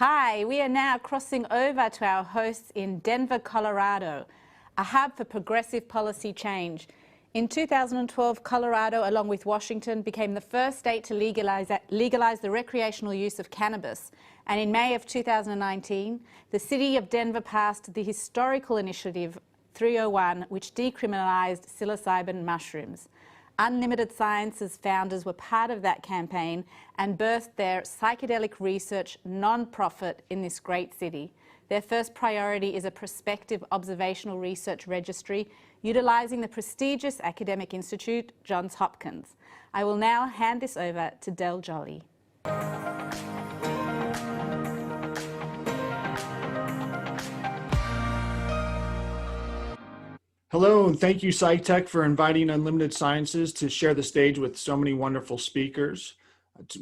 Hi, we are now crossing over to our hosts in Denver, Colorado, a hub for progressive policy change. In 2012, Colorado, along with Washington, became the first state to legalize the recreational use of cannabis. And in May of 2019, the city of Denver passed the historical Initiative 301, which decriminalized psilocybin mushrooms. Unlimited Science's founders were part of that campaign and birthed their psychedelic research non-profit in this great city. Their first priority is a prospective observational research registry utilizing the prestigious academic institute, Johns Hopkins. I will now hand this over to Del Jolly. Hello, and thank you, PsychTech, for inviting Unlimited Sciences to share the stage with so many wonderful speakers.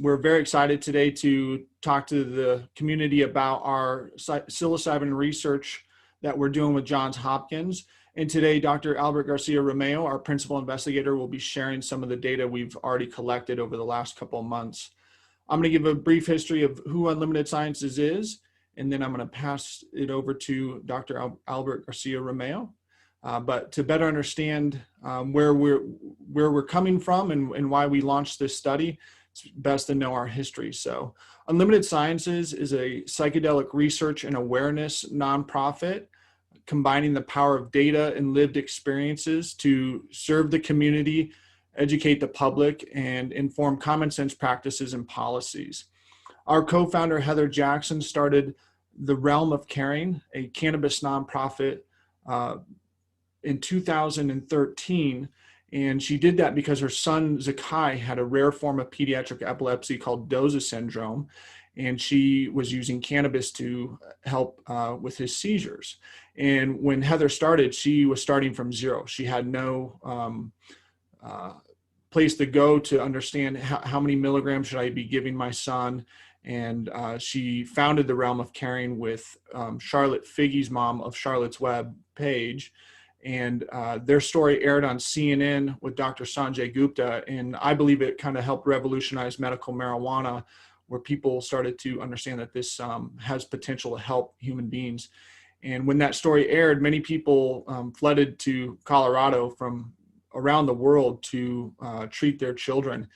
We're very excited today to talk to the community about our psilocybin research that we're doing with Johns Hopkins. And today, Dr. Albert Garcia Romeo, our principal investigator, will be sharing some of the data we've already collected over the last couple of months. I'm going to give a brief history of who Unlimited Sciences is, and then I'm going to pass it over to Dr. Albert Garcia Romeo. But to better understand where we're coming from and why we launched this study, it's best to know our history. So Unlimited Sciences is a psychedelic research and awareness nonprofit combining the power of data and lived experiences to serve the community, educate the public, and inform common sense practices and policies. Our co-founder, Heather Jackson, started The Realm of Caring, a cannabis nonprofit, in 2013, and she did that because her son Zakai had a rare form of pediatric epilepsy called dosage syndrome, and she was using cannabis to help with his seizures. And when Heather started, she was starting from zero. She had no place to go to understand how many milligrams should I be giving my son. And she founded The Realm of Caring with Charlotte Figge's mom of Charlotte's Web page. And their story aired on CNN with Dr. Sanjay Gupta, and I believe it kind of helped revolutionize medical marijuana, where people started to understand that this has potential to help human beings. And when that story aired, many people flooded to Colorado from around the world to treat their children,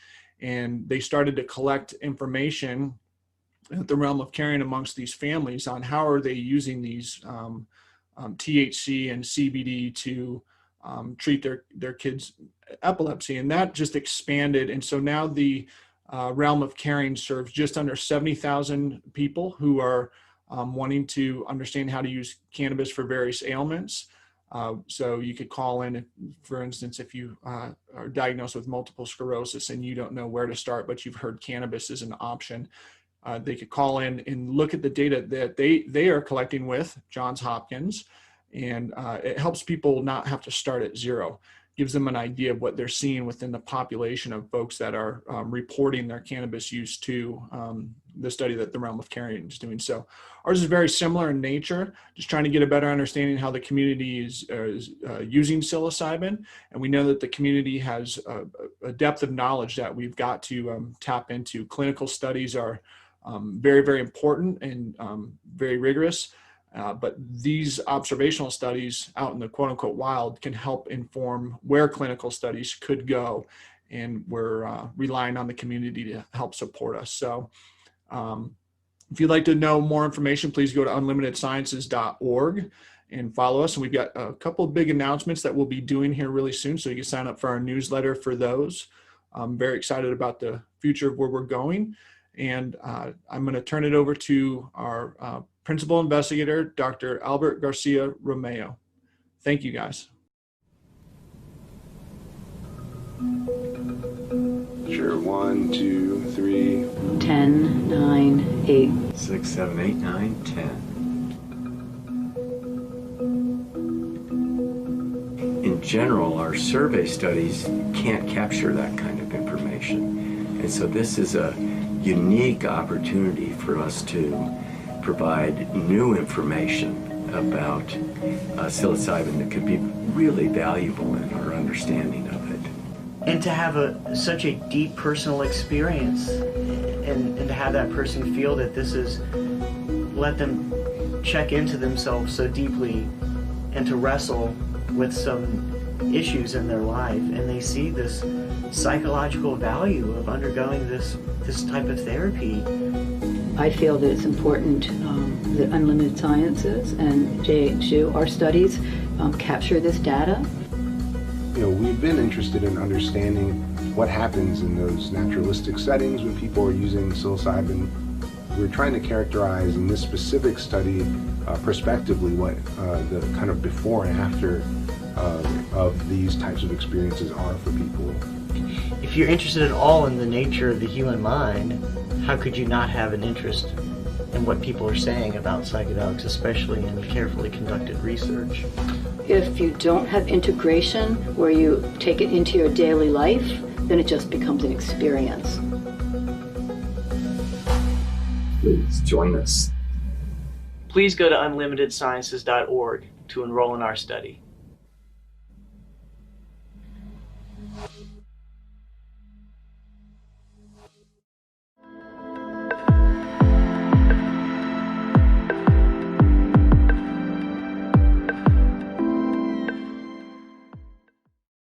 and they started to collect information at the Realm of Caring amongst these families on how are they using these THC and CBD to treat their kids' epilepsy, and that just expanded. And so now the Realm of Caring serves just under 70,000 people who are wanting to understand how to use cannabis for various ailments. So you could call in, for instance, if you are diagnosed with multiple sclerosis and you don't know where to start, but you've heard cannabis is an option. They could call in and look at the data that they are collecting with Johns Hopkins, and it helps people not have to start at zero. Gives them an idea of what they're seeing within the population of folks that are reporting their cannabis use to the study that the Realm of Caring is doing. So ours is very similar in nature, just trying to get a better understanding how the community is using psilocybin. And we know that the community has a depth of knowledge that we've got to tap into. Clinical studies are very, very important and very rigorous. But these observational studies out in the quote unquote wild can help inform where clinical studies could go. And we're relying on the community to help support us. So if you'd like to know more information, please go to unlimitedsciences.org and follow us. And we've got a couple of big announcements that we'll be doing here really soon. So you can sign up for our newsletter for those. I'm very excited about the future of where we're going. And I'm going to turn it over to our principal investigator, Dr. Albert Garcia Romeo. Thank you, guys. Sure. 1, 2, 3. 10, 9, 8. 6, 7, 8, 9, 10. In general, our survey studies can't capture that kind of information. And so this is a unique opportunity for us to provide new information about psilocybin that could be really valuable in our understanding of it. And to have such a deep personal experience and to have that person feel that this is let them check into themselves so deeply and to wrestle with some issues in their life, and they see this psychological value of undergoing this type of therapy. I feel that it's important that Unlimited Sciences and JHU, our studies, capture this data. You know, we've been interested in understanding what happens in those naturalistic settings when people are using psilocybin. We're trying to characterize in this specific study prospectively what the kind of before and after of these types of experiences are for people. If you're interested at all in the nature of the human mind, how could you not have an interest in what people are saying about psychedelics, especially in carefully conducted research? If you don't have integration where you take it into your daily life, then it just becomes an experience. Please join us. Please go to unlimitedsciences.org to enroll in our study.